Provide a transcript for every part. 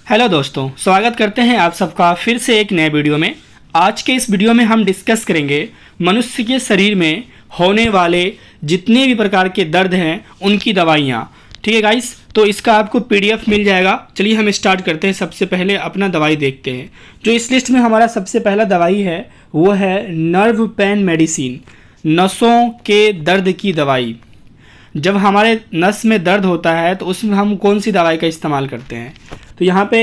Hello दोस्तों, स्वागत करते हैं आप सबका फिर से एक नए वीडियो में। आज के इस वीडियो में हम डिस्कस करेंगे मनुष्य के शरीर में होने वाले जितने भी प्रकार के दर्द हैं उनकी दवाइयाँ। ठीक है गाइस, तो इसका आपको पीडीएफ मिल जाएगा। चलिए हम स्टार्ट करते हैं। सबसे पहले अपना दवाई देखते हैं। जो इस लिस्ट में हमारा सबसे पहला दवाई है वो है नर्व पेन मेडिसिन, नसों के दर्द की दवाई। जब हमारे नस में दर्द होता है तो उसमें हम कौन सी दवाई का इस्तेमाल करते हैं? तो यहाँ पे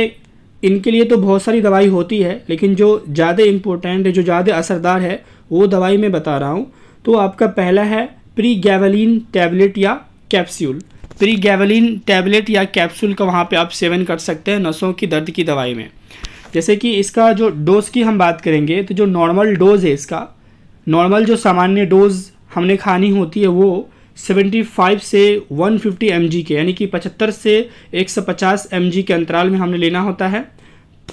इनके लिए तो बहुत सारी दवाई होती है, लेकिन जो ज़्यादा इम्पोर्टेंट है, जो ज़्यादा असरदार है, वो दवाई मैं बता रहा हूँ। तो आपका पहला है प्रीगैवेलिन टैबलेट या कैप्सूल। प्रीगैवेलिन टैबलेट या कैप्सूल का वहाँ पे आप सेवन कर सकते हैं नसों की दर्द की दवाई में। जैसे कि इसका जो डोज की हम बात करेंगे तो जो नॉर्मल डोज है इसका, नॉर्मल जो सामान्य डोज हमने खानी होती है वो 75 से 150 mg के, यानी कि 75 से 150 mg के अंतराल में हमने लेना होता है।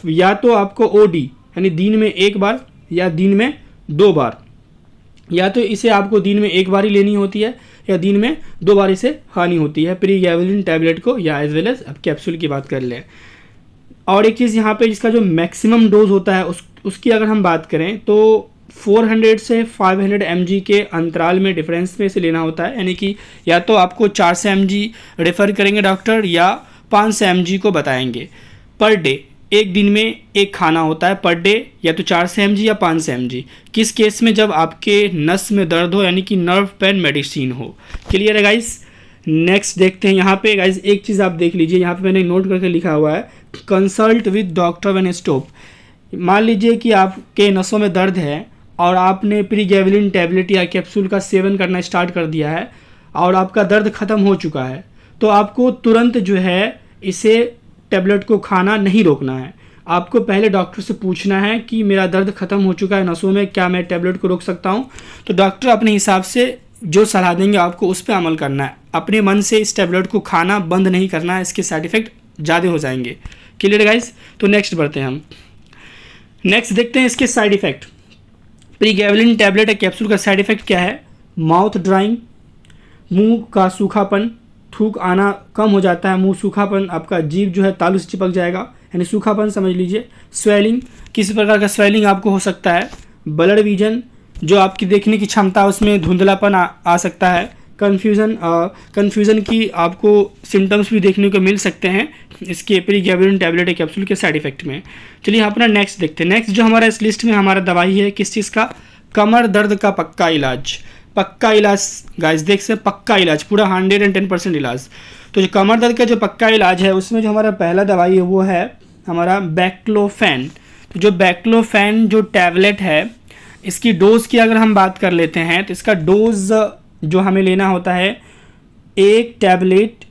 या तो आपको ओडी यानी दिन में एक बार या दिन में 2 बार, या तो इसे आपको दिन में एक बार ही लेनी होती है या दिन में 2 बार इसे खानी होती है प्रीगैवेलिन टैबलेट को, या एज वेल एज अब कैप्सूल की बात कर लें। और एक चीज़ यहाँ पे इसका जो मैक्सिमम डोज होता है उसकी अगर हम बात करें तो 400 से 500 mg के अंतराल में डिफरेंस में इसे लेना होता है। यानी कि या तो आपको 400 mg रेफ़र करेंगे डॉक्टर या 500 mg को बताएंगे पर डे। एक दिन में एक खाना होता है पर डे, या तो 400 mg या 500 mg। किस केस में? जब आपके नस में दर्द हो, यानी कि नर्व पेन मेडिसिन हो। क्लियर है गाइस? नेक्स्ट देखते हैं। यहाँ पे गाइस एक चीज़ आप देख लीजिए, यहाँ पे मैंने नोट करके लिखा हुआ है consult with doctor when stop. मान लीजिए कि आपके नसों में दर्द है और आपने प्रीगैवेलिन टैबलेट या कैप्सूल का सेवन करना स्टार्ट कर दिया है और आपका दर्द ख़त्म हो चुका है, तो आपको तुरंत जो है इसे टैबलेट को खाना नहीं रोकना है। आपको पहले डॉक्टर से पूछना है कि मेरा दर्द ख़त्म हो चुका है नसों में, क्या मैं टैबलेट को रोक सकता हूँ? तो डॉक्टर अपने हिसाब से जो सलाह देंगे आपको उस पर अमल करना है। अपने मन से इस टैबलेट को खाना बंद नहीं करना है, इसके साइड इफ़ेक्ट ज़्यादा हो जाएंगे। Clear guys? तो नेक्स्ट बढ़ते हैं हम। नेक्स्ट देखते हैं इसके साइड इफ़ेक्ट। प्रीगैवेलिन टैबलेट या कैप्सूल का साइड इफ़ेक्ट क्या है? माउथ ड्राइंग, मुंह का सूखापन, थूक आना कम हो जाता है, मुंह सूखापन, आपका जीभ जो है तालू से चिपक जाएगा, यानी सूखापन समझ लीजिए। स्वेलिंग, किसी प्रकार का स्वेलिंग आपको हो सकता है। ब्लड विजन, जो आपकी देखने की क्षमता उसमें धुंधलापन आ सकता है। कन्फ्यूज़न की आपको सिम्टम्स भी देखने को मिल सकते हैं इसके प्रीगैवेलिन टैबलेट या कैप्सूल के साइड इफ़ेक्ट में। चलिए अपना नेक्स्ट देखते हैं। नेक्स्ट जो हमारा इस लिस्ट में हमारा दवाई है किस चीज़ का? कमर दर्द का पक्का इलाज। पक्का इलाज गाइस, देख से पक्का इलाज, पूरा 110% इलाज। तो जो कमर दर्द का जो पक्का इलाज है उसमें जो हमारा पहला दवाई है वो है हमारा बैक्लोफेन। तो जो बैक्लोफेन जो टैबलेट है इसकी डोज की अगर हम बात कर लेते हैं तो इसका डोज जो हमें लेना होता है, एक tablet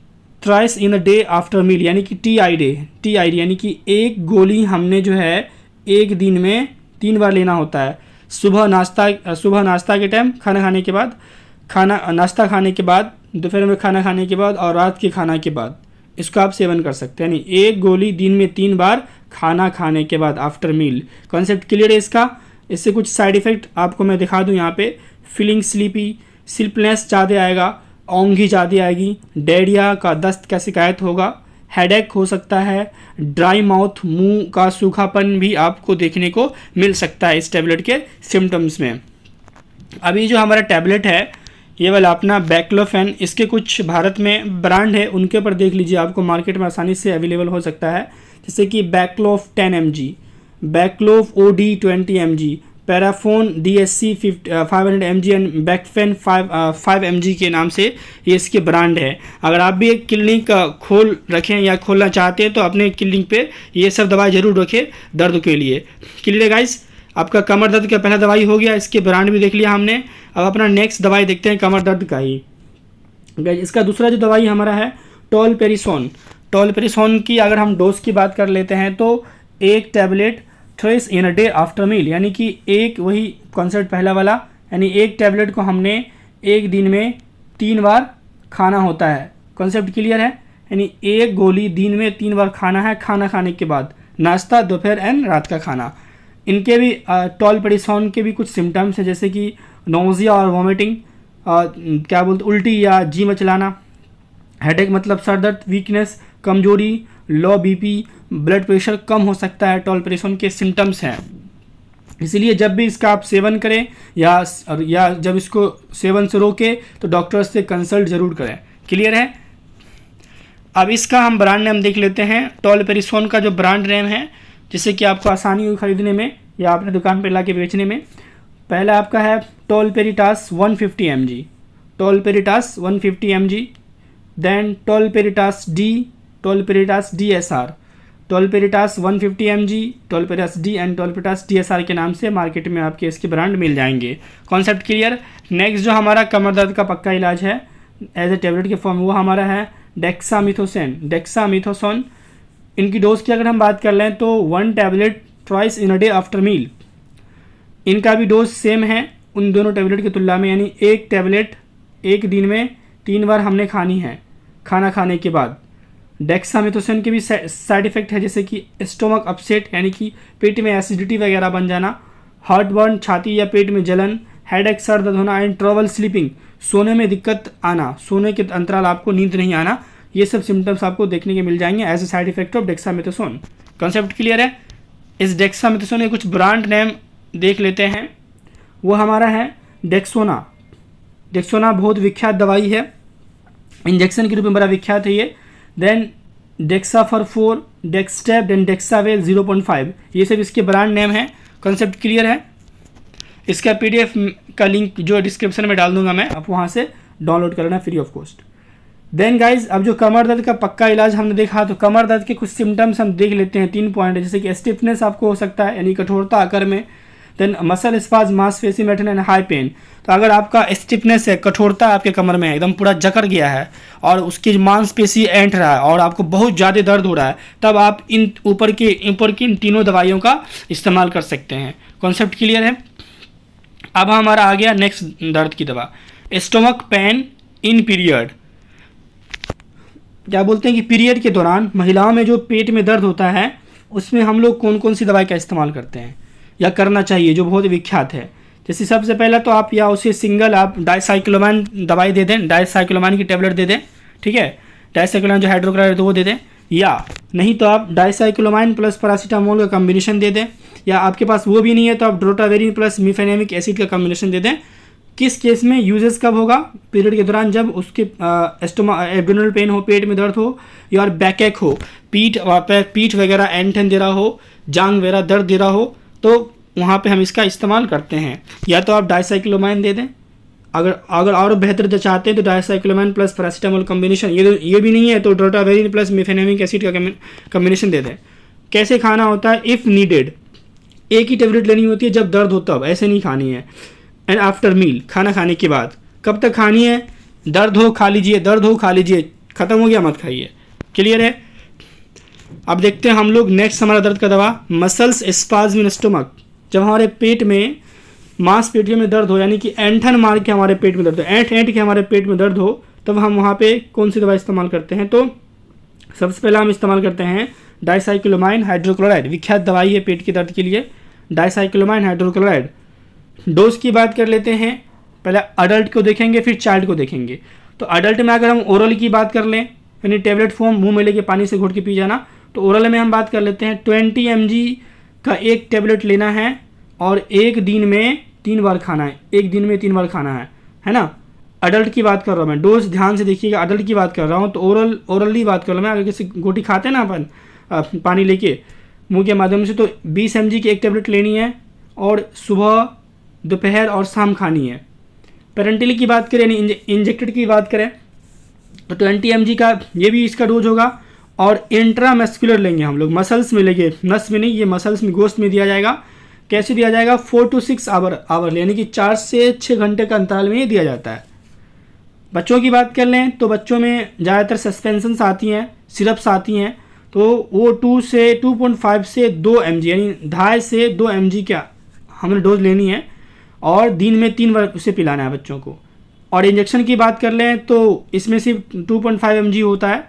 thrice in a day after meal, यानी कि TID, यानी कि एक गोली हमने जो है एक दिन में 3 बार लेना होता है। सुबह नाश्ता के टाइम, खाना खाने के बाद, नाश्ता खाने के बाद, दोपहर में खाना खाने के बाद और रात के खाना के बाद इसका आप सेवन कर सकते हैं। यानी एक गोली दिन में 3 बार खाना खाने के बाद आफ्टर मील। कॉन्सेप्ट क्लियर है इसका? इससे कुछ साइड इफ़ेक्ट आपको मैं दिखा दूँ यहाँ पे। फीलिंग स्लीपी, स्लीपनेस ज़्यादा आएगा, ओंघी ज़्यादा आएगी, डायरिया का दस्त का शिकायत होगा, हेडेक हो सकता है, ड्राई माउथ, मुंह का सूखापन भी आपको देखने को मिल सकता है इस टैबलेट के सिम्टम्स में। अभी जो हमारा टैबलेट है ये वाला अपना बैक्लोफेन, इसके कुछ भारत में ब्रांड है, उनके ऊपर देख लीजिए, आपको मार्केट में आसानी से अवेलेबल हो सकता है। जैसे कि Baclof 10 mg, Baclof OD 20 mg, Parafon DSC 500 mg and बैकफेन 5 mg के नाम से ये इसके ब्रांड है। अगर आप भी एक क्लिनिक खोल रखें या खोलना चाहते हैं तो अपने क्लिनिक पे ये सब दवाई जरूर रखें दर्द के लिए। क्लियर है गाइस? आपका कमर दर्द का पहला दवाई हो गया, इसके ब्रांड भी देख लिया हमने। अब अपना नेक्स्ट दवाई देखते हैं कमर दर्द का ही। इसका दूसरा जो दवाई हमारा है टोलपेरिसोन। टोलपेरिसोन की अगर हम डोज की बात कर लेते हैं तो एक tablet thrice in a day after meal, यानी कि एक, वही कॉन्सेप्ट पहला वाला, यानी एक टैबलेट को हमने एक दिन में 3 बार खाना होता है। कॉन्सेप्ट क्लियर है? यानी एक गोली दिन में 3 बार खाना है, खाना खाने के बाद, नाश्ता, दोपहर एंड रात का खाना। इनके भी टोलपेरिसोन के भी कुछ सिम्टम्स हैं, जैसे कि नोजिया और वॉमिटिंग, क्या बोलते, उल्टी या जी मचलाना, हेडेक मतलब सर दर्द, वीकनेस, कमजोरी, लो बीपी, ब्लड प्रेशर कम हो सकता है, टॉलपरेशन के सिम्टम्स हैं। इसलिए जब भी इसका आप सेवन करें या जब इसको सेवन से रोकें तो डॉक्टर से कंसल्ट ज़रूर करें। क्लियर है। अब इसका हम ब्रांड नेम देख लेते हैं। टॉलपेरिसोन का जो ब्रांड नेम है, जिससे कि आपको आसानी हुई खरीदने में या अपने दुकान पर ला के बेचने में, पहला आपका है टॉलपेरिटास 150 mg, टॉलपेरिटास 150 mg, देन टॉलपेरिटास DSR, टॉलपेरिटास 150 mg, टॉलपेरिटास डी एंड टॉलपेरिटास DSR के नाम से मार्केट में आपके इसके ब्रांड मिल जाएंगे। Concept clear. नेक्स्ट जो हमारा कमर दर्द का पक्का इलाज है एज ए टेबलेट के फॉर्म, वो हमारा है डेक्सामिथोसोन। इनकी डोज की अगर हम बात कर लें तो 1 tablet twice in a day after meal. इनका भी डोज सेम है उन दोनों टैबलेट की तुलना में, यानी एक टैबलेट एक दिन में 3 बार हमने खानी है खाना खाने के बाद। डेक्सामेथोसोन के भी साइड इफेक्ट है, जैसे कि स्टोमक अपसेट यानी कि पेट में एसिडिटी वगैरह बन जाना, हार्ट बर्न छाती या पेट में जलन, हेडेक सर दर्द होना एंड ट्रबल स्लीपिंग, सोने में दिक्कत आना, सोने के अंतराल आपको नींद नहीं आना, ये सब सिम्टम्स आपको देखने के मिल जाएंगे as a side effect of dexamethasone. Concept clear है। इस डेक्सामेथोसोन के कुछ ब्रांड नेम देख लेते हैं। वो हमारा है डेक्सोना। डेक्सोना बहुत विख्यात दवाई है, इंजेक्शन के रूप में बड़ा विख्यात है ये। देन डेक्साफर 4, डेक्सटेप एंड डेक्सावेल 0.5, ये सब इसके ब्रांड नेम है। कॉन्सेप्ट क्लियर है। इसका PDF का लिंक जो डिस्क्रिप्शन में डाल दूंगा मैं, आप वहाँ से डाउनलोड कर लेना free of cost. Then guys, अब जो कमर दर्द का पक्का इलाज हमने देखा, तो कमर दर्द के कुछ सिम्टम्स हम देख लेते हैं। 3 पॉइंट है, जैसे कि स्टिफनेस आपको हो सकता है यानी कठोरता आकर में, देन मसल स्पाज, मांसपेशी एंड हाई पेन। तो अगर आपका स्टिफनेस है, कठोरता आपके कमर में एकदम पूरा जकड़ गया है और उसकी मांसपेशी ऐंठ रहा है और आपको बहुत ज़्यादा दर्द हो रहा है, तब आप इन ऊपर की इन तीनों दवाइयों का इस्तेमाल कर सकते हैं। कॉन्सेप्ट क्लियर है। अब हमारा आ गया नेक्स्ट दर्द की दवा, स्टोमक पेन इन पीरियड। क्या बोलते हैं कि पीरियड के दौरान महिलाओं में जो पेट में दर्द होता है, उसमें हम लोग कौन कौन सी दवाई का इस्तेमाल करते हैं या करना चाहिए, जो बहुत विख्यात है। जैसे सबसे पहला तो आप या उसे सिंगल आप डाइसाइक्लोमैन दवाई दे दें, डाइसाइक्लोमैन की टेबलेट दे दें, ठीक है, डाइसाइक्लोमैन जो हाइड्रोक्लोराइड है वो दे दें, या नहीं तो आप डाइसाइक्लोमैन प्लस पैरासीटामोल का कॉम्बिनेशन दे दें, या आपके पास वो भी नहीं है तो आप ड्रोटावेरिन प्लस मिफेनेमिक एसिड का कॉम्बिनेशन दे दें। किस केस में यूजेस कब होगा? पीरियड के दौरान, जब उसके एब्डोमिनल पेन हो, पेट में दर्द हो या बैकएक हो, पीठ वगैरह ऐंठन दे रहा हो, जांग वगैरह दर्द दे रहा हो, तो वहाँ पे हम इसका इस्तेमाल करते हैं। या तो आप डाइसाइक्लोमैन दे दें, अगर और बेहतर चाहते हैं तो डाइसाइक्लोमैन प्लस पैरासीटामोल कॉम्बिनेशन, ये भी नहीं है तो ड्रोटावेरिन प्लस मिफेनेमिक एसिड का कॉम्बिनेशन दे दें। कैसे खाना होता है? इफ़ नीडेड, एक ही टेबलेट लेनी होती है जब दर्द हो तब, ऐसे नहीं खानी है। एंड आफ्टर मील, खाना खाने के बाद। कब तक खानी है? दर्द हो खा लीजिए, दर्द हो खा लीजिए, ख़त्म हो गया मत खाइए। क्लियर है। अब देखते हैं हम लोग नेक्स्ट हमारा दर्द का दवा, मसल्स स्पाज्म इन स्टोमक। जब हमारे पेट में मांसपेशियों में दर्द हो, यानी कि ऐंठन मार के हमारे पेट में दर्द हो, ऐंठ के हमारे पेट में दर्द हो, तब हम वहाँ पे कौन सी दवा इस्तेमाल करते हैं? तो सबसे पहले हम इस्तेमाल करते हैं डाइसाइक्लोमाइन हाइड्रोक्लोराइड। विख्यात दवाई है पेट के दर्द के लिए, डाइसाइक्लोमाइन हाइड्रोक्लोराइड। डोज की बात कर लेते हैं। पहले अडल्ट को देखेंगे, फिर चाइल्ड को देखेंगे। तो अडल्ट में अगर हम ओरल की बात कर लें, यानी टेबलेट फॉर्म मुंह में लेके पानी से घोट के पी जाना, तो ओरल में हम बात कर लेते हैं 20 mg का एक टेबलेट लेना है और एक दिन में 3 बार खाना है, एक दिन में 3 बार खाना है ना। अडल्ट की बात कर रहा हूँ मैं, डोज ध्यान से देखिएगा, अडल्ट की बात कर रहा हूँ। तो ओरली बात कर रहा हूँ मैं। अगर किसी गोटी खाते हैं ना अपन पानी लेके मुंह के माध्यम से, तो 20 mg की एक टेबलेट लेनी है और सुबह, दोपहर और शाम खानी है। पेरेंटली की बात करें, यानी इंजेक्टेड की बात करें, तो 20 mg का ये भी इसका डोज होगा। और इंट्रामस्कुलर लेंगे हम लोग, मसल्स में लेंगे, नस में नहीं, ये मसल्स में, गोश्त में दिया जाएगा। कैसे दिया जाएगा? 4 to 6 आवर, यानी कि 4 से 6 घंटे का अंतराल में ये दिया जाता है। बच्चों की बात कर लें तो बच्चों में ज़्यादातर सस्पेंशंस आती हैं, सिरप्स आती हैं, तो वो 2.5 से 2 mg, यानी 2.5 से 2 mg का हमने डोज लेनी है और दिन में 3 बार उसे पिलाना है बच्चों को। और इंजेक्शन की बात कर लें तो इसमें सिर्फ 2.5 mg होता है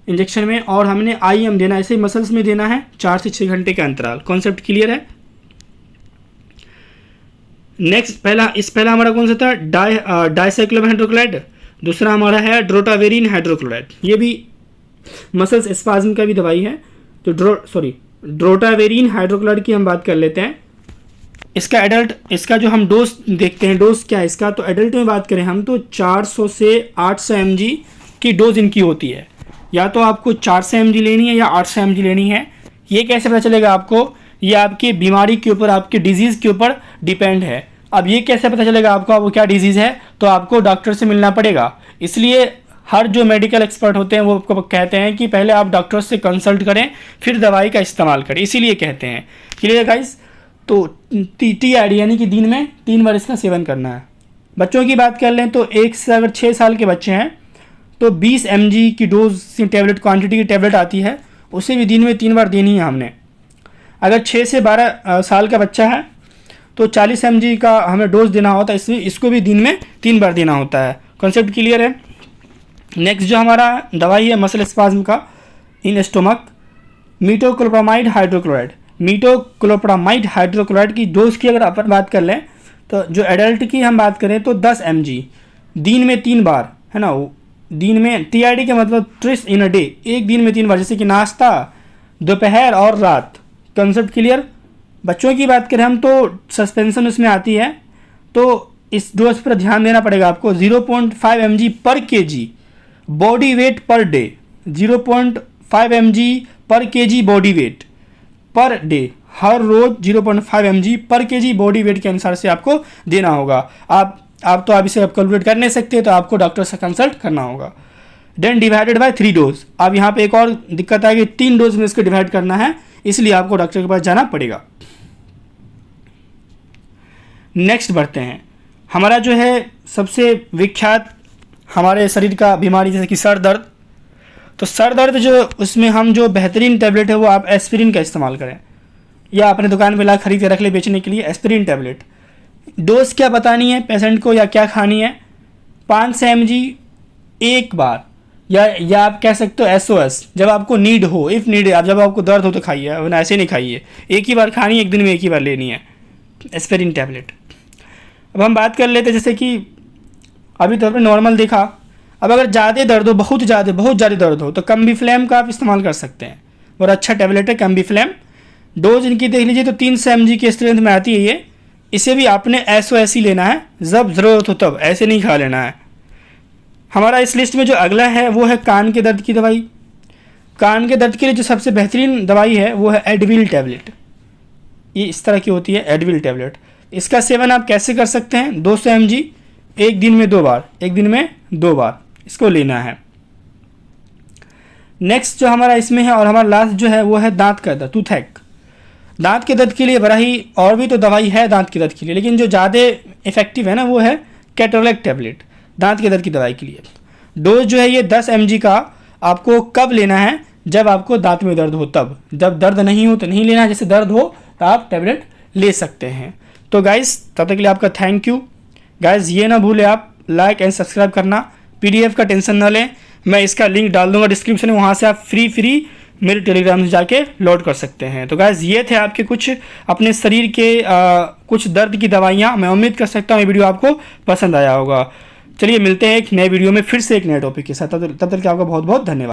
इंजेक्शन में, और हमने IM देना है, ऐसे मसल्स में देना है 4 से 6 घंटे का अंतराल। कॉन्सेप्ट क्लियर है। नेक्स्ट पहला हमारा कौन सा था? Dicyclomine hydrochloride. दूसरा हमारा है ड्रोटावेरिन हाइड्रोक्लोराइड। ये भी मसल्स स्पाज्म का भी दवाई है। तो ड्रोटावेरिन हाइड्रोक्लोराइड की हम बात कर लेते हैं। इसका जो हम डोज देखते हैं, डोज क्या है इसका, तो एडल्ट में बात करें हम तो 400 से 800 mg की डोज इनकी होती है। या तो आपको 400 mg लेनी है या 800 mg लेनी है। ये कैसे पता चलेगा आपको, ये आपकी बीमारी के ऊपर, आपके डिजीज़ के ऊपर डिपेंड है। अब ये कैसे पता चलेगा आपको आपको क्या डिजीज़ है, तो आपको डॉक्टर से मिलना पड़ेगा। इसलिए हर जो मेडिकल एक्सपर्ट होते हैं वो आपको कहते हैं कि पहले आप डॉक्टर से कंसल्ट करें फिर दवाई का इस्तेमाल करें, इसीलिए कहते हैं। Clear guys? तो TID यानी कि दिन में 3 बार इसका सेवन करना है। बच्चों की बात कर लें तो 1 से अगर 6 साल के बच्चे हैं तो 20 mg की डोज टैबलेट, क्वांटिटी की टैबलेट आती है, उसे भी दिन में 3 बार देनी है हमने। अगर 6 से 12 साल का बच्चा है तो 40 mg का हमें डोज देना होता है, इसलिए इसको भी दिन में 3 बार देना होता है। कॉन्सेप्ट क्लियर है? नेक्स्ट जो हमारा दवाई है मसल स्पाज्म का इन स्टोमक, मीटोक्लोप्रामाइड हाइड्रोक्लोराइड। मीटोक्लोप्रामाइड हाइड्रोक्लोराइड की डोज की अगर अपन बात कर लें तो जो एडल्ट की हम बात करें तो 10 mg दिन में 3 बार, है ना। दिन में TID का मतलब ट्विस इन अ डे, एक दिन में 3 बार, जैसे कि नाश्ता, दोपहर और रात। Concept clear? बच्चों की बात करें हम तो सस्पेंशन उसमें आती है, तो इस डोज पर ध्यान देना पड़ेगा आपको। 0.5 mg per kg body weight per day, 0.5 mg per kg body weight per day, हर रोज 0.5 mg per kg body weight के अनुसार से आपको देना होगा। आप तो इसे कैलकुलेट कर नहीं सकते, तो आपको डॉक्टर से कंसल्ट करना होगा। Then divided by 3 dose. अब यहाँ पे एक और दिक्कत है कि 3 डोज में इसको डिवाइड करना है, इसलिए आपको डॉक्टर के पास जाना पड़ेगा। नेक्स्ट बढ़ते हैं। हमारा जो है सबसे विख्यात हमारे शरीर का बीमारी जैसे कि सर दर्द, तो सर दर्द जो उसमें हम जो बेहतरीन टैबलेट है वो आप एस्पिरिन का इस्तेमाल करें, या अपने दुकान पे ला खरीद के रख ले बेचने के लिए एस्पिरिन टैबलेट। डोज क्या बतानी है पेशेंट को या क्या खानी है, 500 mg एक बार, या आप कह सकते हो SOS, जब आपको नीड हो, इफ़ नीड है, जब आपको दर्द हो तो खाइए, वरना ऐसे नहीं खाइए। एक ही बार खानी है, एक दिन में एक ही बार लेनी है एस्पिरिन टैबलेट। अब हम बात कर लेते जैसे कि अभी तो आपने नॉर्मल देखा। अब अगर ज़्यादा दर्द हो, बहुत ज़्यादा दर्द हो, तो कम्बीफ्लैम का आप इस्तेमाल कर सकते हैं, और अच्छा टैबलेट है कम्बीफ्लैम। डोज इनकी देख लीजिए तो 300 mg की स्ट्रेंथ में आती है ये। इसे भी आपने SOS ही लेना है, जब ज़रूरत हो तब, ऐसे नहीं खा लेना है। हमारा इस लिस्ट में जो अगला है वो है कान के दर्द की दवाई। कान के दर्द के लिए जो सबसे बेहतरीन दवाई है वो है एडविल टैबलेट। ये इस तरह की होती है एडविल टैबलेट। इसका सेवन आप कैसे कर सकते हैं, 200 mg एक दिन में 2 बार इसको लेना है। नेक्स्ट जो हमारा इसमें है और हमारा लास्ट जो है वो है दांत का दर्द, टूथएक। दांत के दर्द के लिए बड़ा ही और भी तो दवाई है दांत के दर्द के लिए, लेकिन जो ज़्यादा इफेक्टिव है ना वो है कैटोलैक टैबलेट दांत के दर्द की दवाई के लिए। डोज जो है ये 10 mg का आपको कब लेना है, जब आपको दांत में दर्द हो तब। जब दर्द नहीं हो तो नहीं लेना, जैसे दर्द हो तो आप टैबलेट ले सकते हैं। तो गाइस तब तक के लिए आपका थैंक यू। गाइस ये ना भूलें आप लाइक एंड सब्सक्राइब करना। PDF का टेंशन ना लें, मैं इसका लिंक डाल दूंगा डिस्क्रिप्शन में, वहाँ से आप फ्री मेरे टेलीग्राम से जाके लोड कर सकते हैं। तो गाइस ये थे आपके कुछ अपने शरीर के कुछ दर्द की दवाइयाँ। मैं उम्मीद कर सकता हूँ ये वीडियो आपको पसंद आया होगा। चलिए मिलते हैं एक नए वीडियो में फिर से एक नए टॉपिक के साथ। तब तक के आपका बहुत बहुत धन्यवाद।